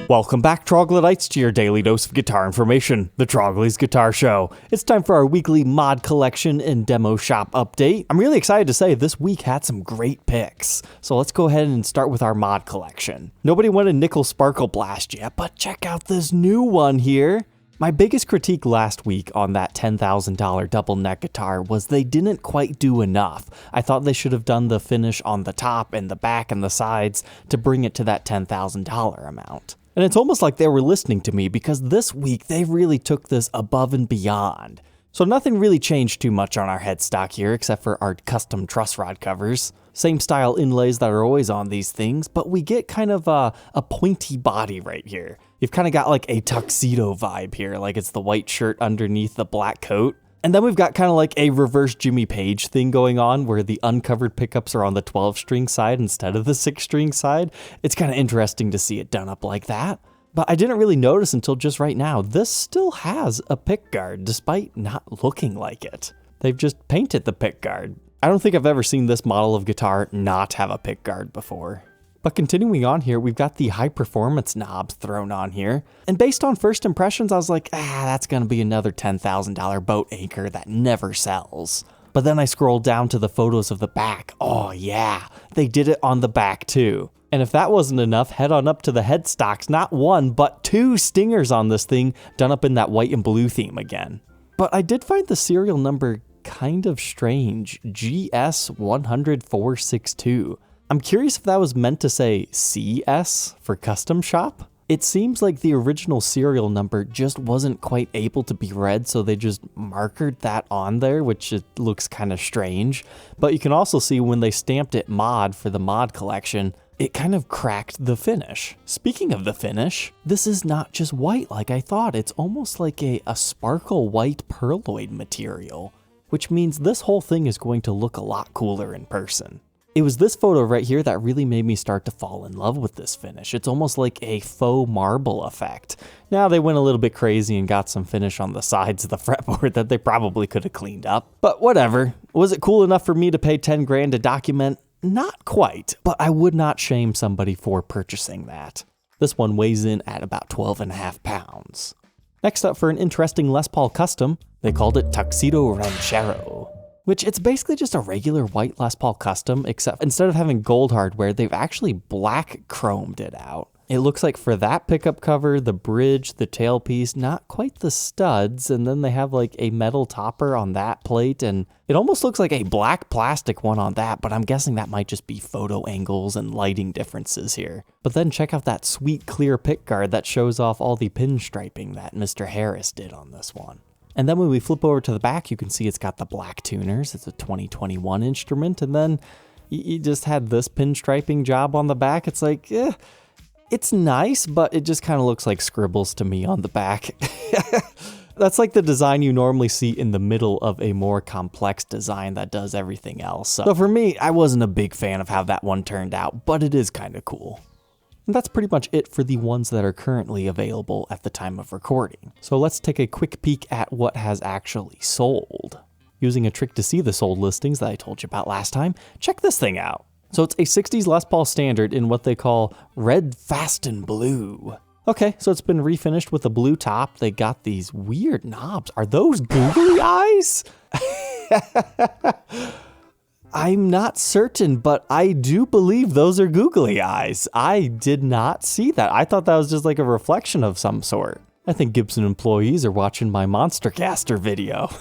Welcome back, Troglodytes, to your daily dose of guitar information, the Trogly's Guitar Show. It's time for our weekly mod collection and demo shop update. I'm really excited to say this week had some great picks. So let's go ahead and start with our mod collection. Nobody wanted Nichols Sparkle Blast yet, but check out this new one here. My biggest critique last week on that $10,000 double neck guitar was they didn't quite do enough. I thought they should have done the finish on the top and the back and the sides to bring it to that $10,000 amount. And it's almost like they were listening to me because this week they really took this above and beyond. So nothing really changed too much on our headstock here except for our custom truss rod covers. Same style inlays that are always on these things, but we get kind of a pointy body right here. You've kind of got like a tuxedo vibe here, like it's the white shirt underneath the black coat. And then we've got kind of like a reverse Jimmy Page thing going on where the uncovered pickups are on the 12-string side instead of the 6-string side. It's kind of interesting to see it done up like that. But I didn't really notice until just right now, this still has a pick guard despite not looking like it. They've just painted the pick guard. I don't think I've ever seen this model of guitar not have a pick guard before. But continuing on here, we've got the high performance knobs thrown on here. And based on first impressions, I was like, that's going to be another $10,000 boat anchor that never sells. But then I scrolled down to the photos of the back. Oh yeah, they did it on the back too. And if that wasn't enough, head on up to the headstocks, not one, but 2 stingers on this thing done up in that white and blue theme again. But I did find the serial number kind of strange, GS100462. I'm curious if that was meant to say CS for custom shop. It seems like the original serial number just wasn't quite able to be read, so they just markered that on there, which it looks kind of strange. But you can also see when they stamped it mod for the mod collection, it kind of cracked the finish. Speaking of the finish, this is not just white like I thought. It's almost like a sparkle white pearloid material, which means this whole thing is going to look a lot cooler in person. It was this photo right here that really made me start to fall in love with this finish. It's almost like a faux marble effect. Now they went a little bit crazy and got some finish on the sides of the fretboard that they probably could have cleaned up. But whatever. Was it cool enough for me to pay 10 grand to document? Not quite, but I would not shame somebody for purchasing that. This one weighs in at about 12.5 pounds. Next up, for an interesting Les Paul custom, they called it Tuxedo Ranchero, which it's basically just a regular white Les Paul custom, except instead of having gold hardware, they've actually black chromed it out. It looks like for that pickup cover, the bridge, the tailpiece, not quite the studs, and then they have like a metal topper on that plate, and it almost looks like a black plastic one on that, but I'm guessing that might just be photo angles and lighting differences here. But then check out that sweet clear pick guard that shows off all the pinstriping that Mr. Harris did on this one. And then when we flip over to the back, you can see it's got the black tuners. It's a 2021 instrument. And then you just had this pinstriping job on the back. It's like, it's nice, but it just kind of looks like scribbles to me on the back. That's like the design you normally see in the middle of a more complex design that does everything else. So for me, I wasn't a big fan of how that one turned out, but it is kind of cool. And that's pretty much it for the ones that are currently available at the time of recording. So let's take a quick peek at what has actually sold. Using a trick to see the sold listings that I told you about last time, check this thing out. So it's a 60s Les Paul standard in what they call red, fast, and blue. Okay, so it's been refinished with a blue top. They got these weird knobs. Are those googly eyes? I'm not certain, but I do believe those are googly eyes. I did not see that. I thought that was just like a reflection of some sort. I think Gibson employees are watching my Monstercaster video.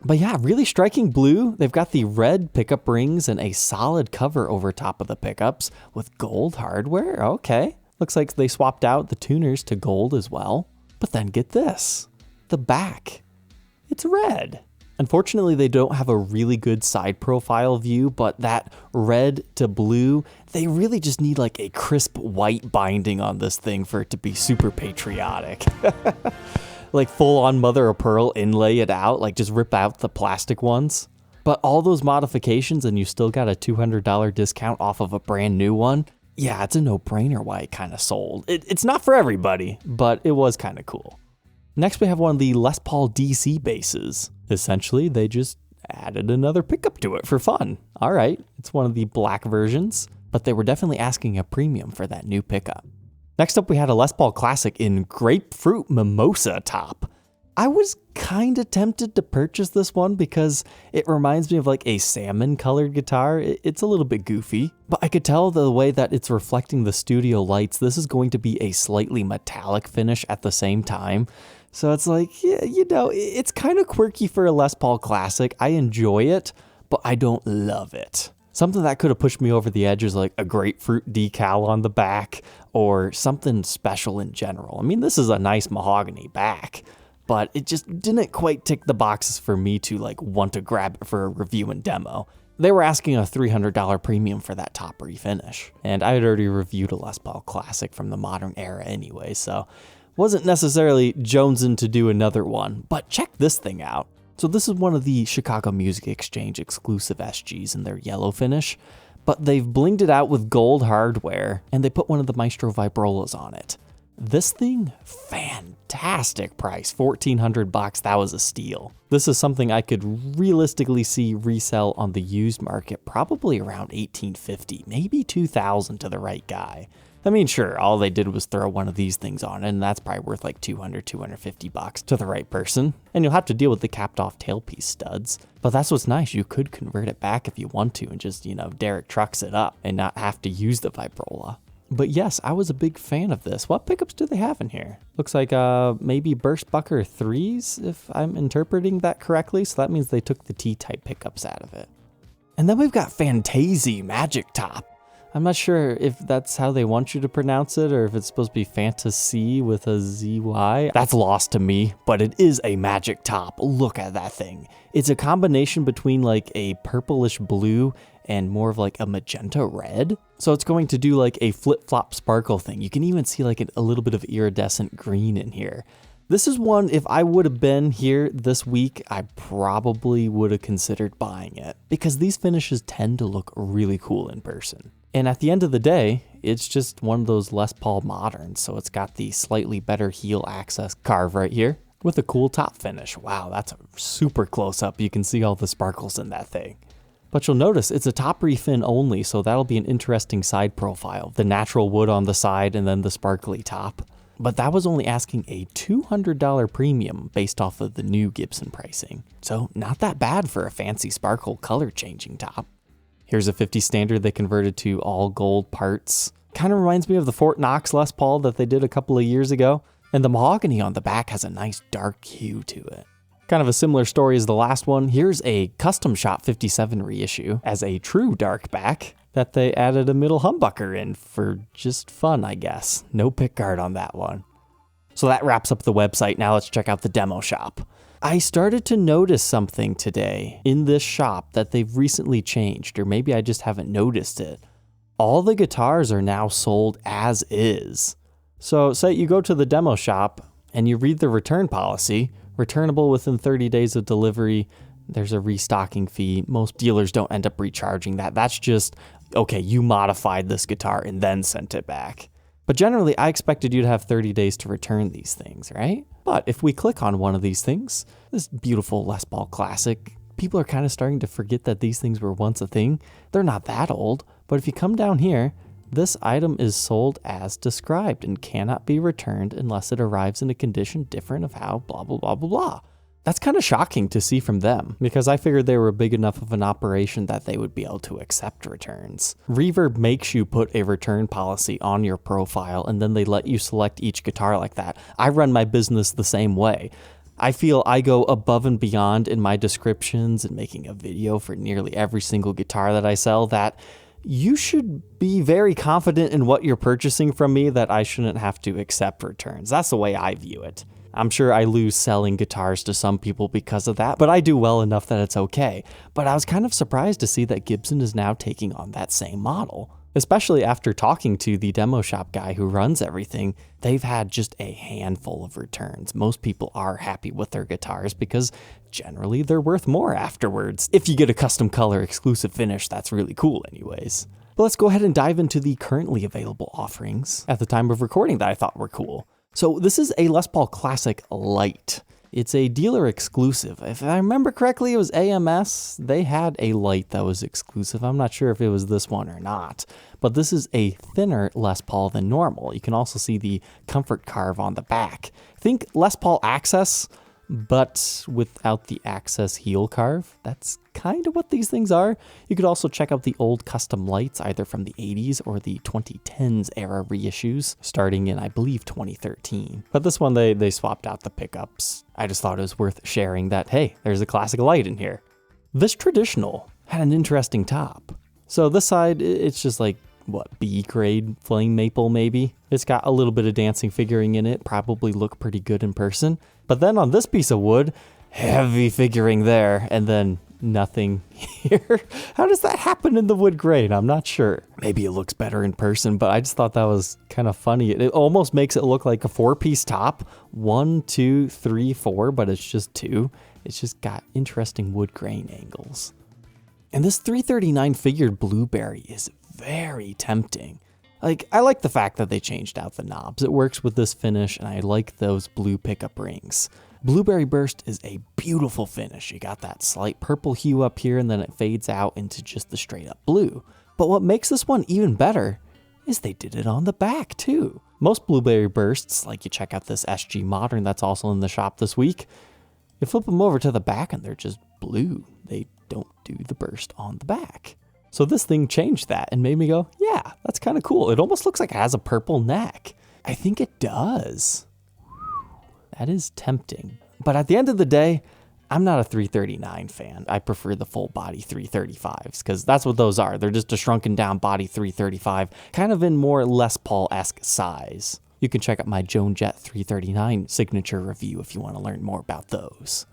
But yeah, really striking blue. They've got the red pickup rings and a solid cover over top of the pickups with gold hardware. Okay. Looks like they swapped out the tuners to gold as well. But then get this. The back. It's red. Unfortunately, they don't have a really good side profile view, but that red to blue, they really just need like a crisp white binding on this thing for it to be super patriotic. Like full on mother of pearl inlay it out, like just rip out the plastic ones. But all those modifications and you still got a $200 discount off of a brand new one. Yeah, it's a no-brainer why it kind of sold. It's not for everybody, but it was kind of cool. Next, we have one of the Les Paul DC basses. Essentially, they just added another pickup to it for fun. All right, it's one of the black versions, but they were definitely asking a premium for that new pickup. Next up, we had a Les Paul Classic in Grapefruit Mimosa top. I was kind of tempted to purchase this one because it reminds me of like a salmon colored guitar. It's a little bit goofy, but I could tell the way that it's reflecting the studio lights, this is going to be a slightly metallic finish at the same time. So it's like, yeah, you know, it's kind of quirky for a Les Paul Classic. I enjoy it, but I don't love it. Something that could have pushed me over the edge is like a grapefruit decal on the back or something special in general. I mean, this is a nice mahogany back, but it just didn't quite tick the boxes for me to like want to grab it for a review and demo. They were asking a $300 premium for that top refinish, and I had already reviewed a Les Paul Classic from the modern era anyway, so wasn't necessarily jonesing to do another one. But check this thing out. So this is one of the Chicago Music Exchange exclusive SGs in their yellow finish, but they've blinged it out with gold hardware, and they put one of the Maestro vibrolas on it. This thing, fantastic price, $1,400, that was a steal. This is something I could realistically see resell on the used market, probably around $1,850, maybe $2,000 to the right guy. I mean, sure, all they did was throw one of these things on it, and that's probably worth like $200, $250 to the right person. And you'll have to deal with the capped off tailpiece studs. But that's what's nice, you could convert it back if you want to and just, you know, Derek trucks it up and not have to use the vibrola. But yes, I was a big fan of this. What pickups do they have in here? Looks like maybe Burstbucker 3s, if I'm interpreting that correctly. So that means they took the T-type pickups out of it. And then we've got Fantazy Magic Top. I'm not sure if that's how they want you to pronounce it or if it's supposed to be Fantasy with a ZY. That's lost to me, but it is a magic top. Look at that thing. It's a combination between like a purplish blue and more of like a magenta red. So it's going to do like a flip-flop sparkle thing. You can even see like a little bit of iridescent green in here. This is one, if I would have been here this week, I probably would have considered buying it because these finishes tend to look really cool in person. And at the end of the day, it's just one of those Les Paul moderns. So it's got the slightly better heel access carve right here with a cool top finish. Wow, that's a super close up. You can see all the sparkles in that thing. But you'll notice it's a top refin only, so that'll be an interesting side profile. The natural wood on the side and then the sparkly top. But that was only asking a $200 premium based off of the new Gibson pricing. So not that bad for a fancy sparkle color changing top. Here's a 50 standard they converted to all gold parts. Kind of reminds me of the Fort Knox Les Paul that they did a couple of years ago. And the mahogany on the back has a nice dark hue to it. Kind of a similar story as the last one. Here's a Custom Shop 57 reissue as a true dark back that they added a middle humbucker in for just fun, I guess. No pickguard on that one. So that wraps up the website. Now let's check out the demo shop. I started to notice something today in this shop that they've recently changed, or maybe I just haven't noticed it. All the guitars are now sold as is. So say you go to the demo shop and you read the return policy, returnable within 30 days of delivery. There's a restocking fee. Most dealers don't end up recharging that. That's just, okay, you modified this guitar and then sent it back. But generally, I expected you to have 30 days to return these things, right? But if we click on one of these things, this beautiful Les Paul Classic, people are kind of starting to forget that these things were once a thing. They're not that old, but if you come down here, this item is sold as described and cannot be returned unless it arrives in a condition different of how blah, blah, blah, blah, blah. That's kind of shocking to see from them because I figured they were big enough of an operation that they would be able to accept returns. Reverb makes you put a return policy on your profile and then they let you select each guitar like that. I run my business the same way. I feel I go above and beyond in my descriptions and making a video for nearly every single guitar that I sell that you should be very confident in what you're purchasing from me that I shouldn't have to accept returns. That's the way I view it. I'm sure I lose selling guitars to some people because of that, but I do well enough that it's okay. But I was kind of surprised to see that Gibson is now taking on that same model. Especially after talking to the demo shop guy who runs everything, they've had just a handful of returns. Most people are happy with their guitars because generally they're worth more afterwards. If you get a custom color exclusive finish, that's really cool anyways. But let's go ahead and dive into the currently available offerings at the time of recording that I thought were cool. So this is a Les Paul Classic Lite. It's a dealer exclusive. If I remember correctly, it was AMS. They had a light that was exclusive. I'm not sure if it was this one or not, but this is a thinner Les Paul than normal. You can also see the comfort carve on the back. Think Les Paul Access, but without the Access heel carve. That's kind of what these things are. You could also check out the old custom lights, either from the 80s or the 2010s era reissues, starting in, I believe, 2013. But this one, they swapped out the pickups. I just thought it was worth sharing that, hey, there's a Classic Lite in here. This traditional had an interesting top. So this side, it's just like, what, B-grade flame maple maybe? It's got a little bit of dancing figuring in it, probably look pretty good in person. But then on this piece of wood, heavy figuring there, and then nothing here. How does that happen in the wood grain? I'm not sure. Maybe it looks better in person, but I just thought that was kind of funny. It almost makes it look like a 4-piece top. 1, 2, 3, 4, but it's just 2. It's just got interesting wood grain angles. And this 339 figured blueberry is very tempting. Like, I like the fact that they changed out the knobs. It works with this finish, and I like those blue pickup rings. Blueberry Burst is a beautiful finish. You got that slight purple hue up here, and then it fades out into just the straight up blue. But what makes this one even better is they did it on the back too. Most Blueberry Bursts, like you check out this SG Modern that's also in the shop this week, you flip them over to the back and they're just blue. They don't do the burst on the back. So this thing changed that and made me go, yeah, that's kind of cool. It almost looks like it has a purple neck. I think it does. That is tempting. But at the end of the day, I'm not a 339 fan. I prefer the full body 335s because that's what those are. They're just a shrunken down body 335, kind of in more Les Paul-esque size. You can check out my Joan Jett 339 signature review if you want to learn more about those.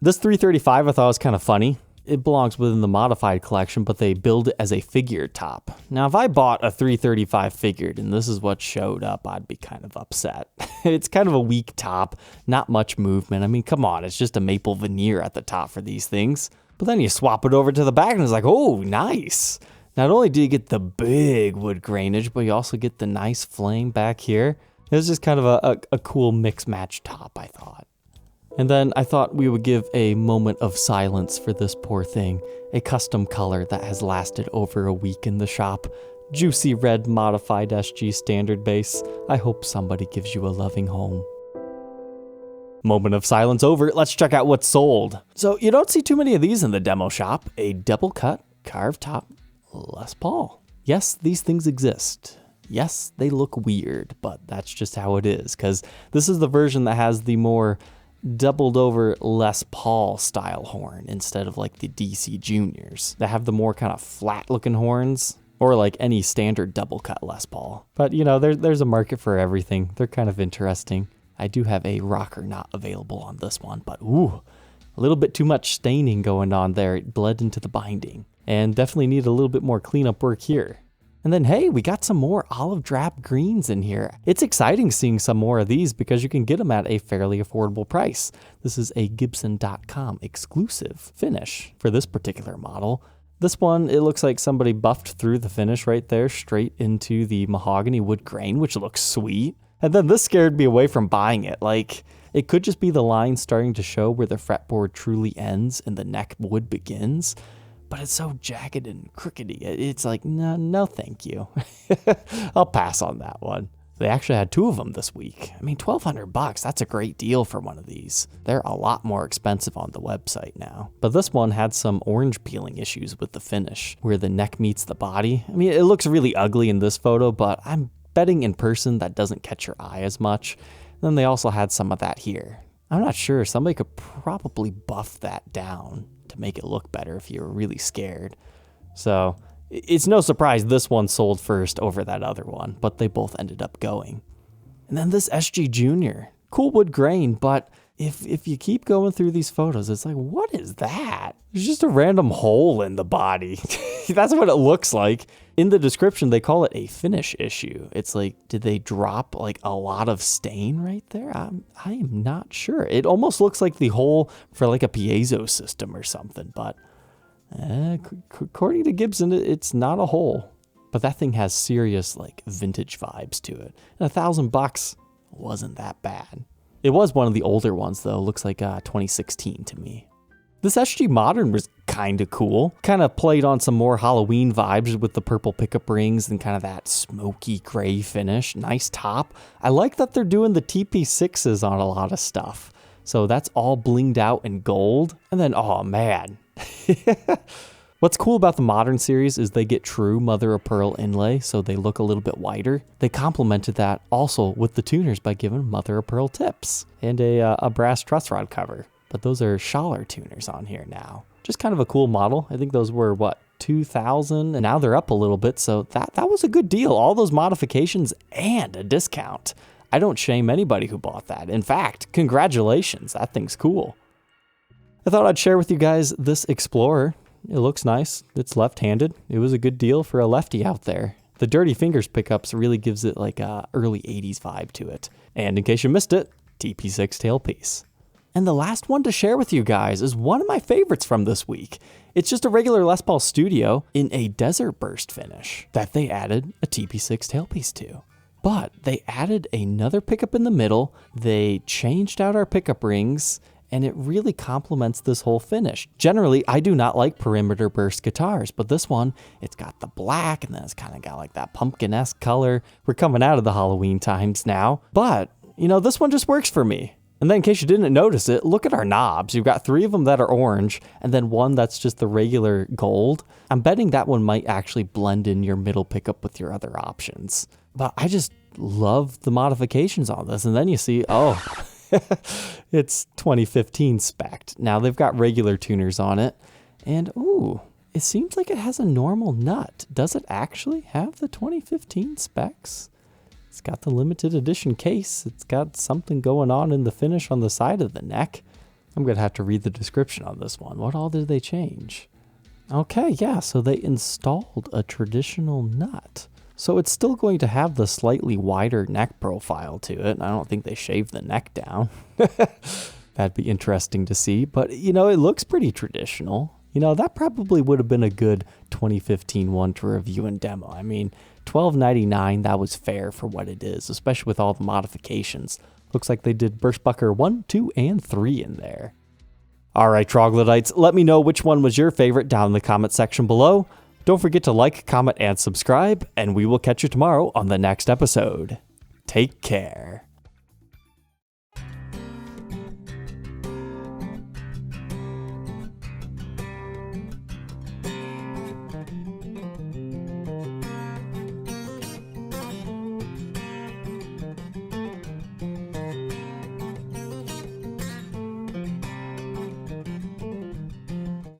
This 335 I thought was kind of funny. It belongs within the modified collection, but they build it as a figured top. Now, if I bought a 335 figured and this is what showed up, I'd be kind of upset. It's kind of a weak top, not much movement. I mean, come on, it's just a maple veneer at the top for these things. But then you swap it over to the back and it's like, oh, nice. Not only do you get the big wood grainage, but you also get the nice flame back here. It was just kind of a cool mix-match top, I thought. And then I thought we would give a moment of silence for this poor thing. A custom color that has lasted over a week in the shop. Juicy red modified SG standard base. I hope somebody gives you a loving home. Moment of silence over. Let's check out what's sold. So you don't see too many of these in the demo shop. A double cut, carved top, Les Paul. Yes, these things exist. Yes, they look weird, but that's just how it is. Because this is the version that has the more doubled over Les Paul style horn instead of like the DC Juniors that have the more kind of flat looking horns, or like any standard double cut Les Paul. But you know, there's a market for everything. They're kind of interesting. I do have a rocker not available on this one, but ooh, a little bit too much staining going on there. It bled into the binding and definitely need a little bit more cleanup work here. And then, hey, we got some more olive drab greens in here. It's exciting seeing some more of these because you can get them at a fairly affordable price. This is a Gibson.com exclusive finish for this particular model. This one, it looks like somebody buffed through the finish right there straight into the mahogany wood grain, which looks sweet. And then this scared me away from buying it. Like, it could just be the line starting to show where the fretboard truly ends and the neck wood begins. But it's so jagged and crookedy. It's like, no, thank you. I'll pass on that one. They actually had 2 of them this week. I mean, $1,200, that's a great deal for one of these. They're a lot more expensive on the website now. But this one had some orange peeling issues with the finish, where the neck meets the body. I mean, it looks really ugly in this photo, but I'm betting in person that doesn't catch your eye as much. And then they also had some of that here. I'm not sure, somebody could probably buff that down to make it look better if you were really scared. So it's no surprise this one sold first over that other one, but they both ended up going. And then this SG Junior, cool wood grain, but if you keep going through these photos, it's like, what is that? It's just a random hole in the body. That's what it looks like. In the description, they call it a finish issue. It's like, did they drop like a lot of stain right there? I am not sure. It almost looks like the hole for like a piezo system or something, but according to Gibson, it's not a hole. But that thing has serious like vintage vibes to it. And $1,000 wasn't that bad. It was one of the older ones though, looks like 2016 to me. This SG Modern was kind of cool. Kind of played on some more Halloween vibes with the purple pickup rings and kind of that smoky gray finish. Nice top. I like that they're doing the TP6s on a lot of stuff. So that's all blinged out in gold. And then, oh man. What's cool about the Modern series is they get true mother of pearl inlay, so they look a little bit wider. They complemented that also with the tuners by giving mother of pearl tips and a brass truss rod cover. But those are Schaller tuners on here now. Just kind of a cool model. I think those were, what, 2000? And now they're up a little bit, so that was a good deal. All those modifications and a discount. I don't shame anybody who bought that. In fact, congratulations. That thing's cool. I thought I'd share with you guys this Explorer. It looks nice. It's left-handed. It was a good deal for a lefty out there. The Dirty Fingers pickups really gives it like a early 80s vibe to it. And in case you missed it, TP6 tailpiece. And the last one to share with you guys is one of my favorites from this week. It's just a regular Les Paul Studio in a Desert Burst finish that they added a TP6 tailpiece to. But they added another pickup in the middle, they changed out our pickup rings, and it really complements this whole finish. Generally, I do not like perimeter burst guitars, but this one, it's got the black, and then it's kind of got like that pumpkin-esque color. We're coming out of the Halloween times now, but, you know, this one just works for me. And then in case you didn't notice it, look at our knobs. You've got 3 of them that are orange, and then one that's just the regular gold. I'm betting that one might actually blend in your middle pickup with your other options. But I just love the modifications on this. And then you see, oh, it's 2015 spec'd. Now they've got regular tuners on it. And ooh, it seems like it has a normal nut. Does it actually have the 2015 specs? It's got the limited edition case. It's got something going on in the finish on the side of the neck. I'm going to have to read the description on this one. What all did they change? Okay, yeah, so they installed a traditional nut. So it's still going to have the slightly wider neck profile to it. I don't think they shaved the neck down. That'd be interesting to see. But, you know, it looks pretty traditional. You know, that probably would have been a good 2015 one to review and demo. I mean, $12.99, that was fair for what it is, especially with all the modifications. Looks like they did Burstbucker 1, 2, and 3 in there. All right, Troglodytes, let me know which one was your favorite down in the comment section below. Don't forget to like, comment, and subscribe, and we will catch you tomorrow on the next episode. Take care.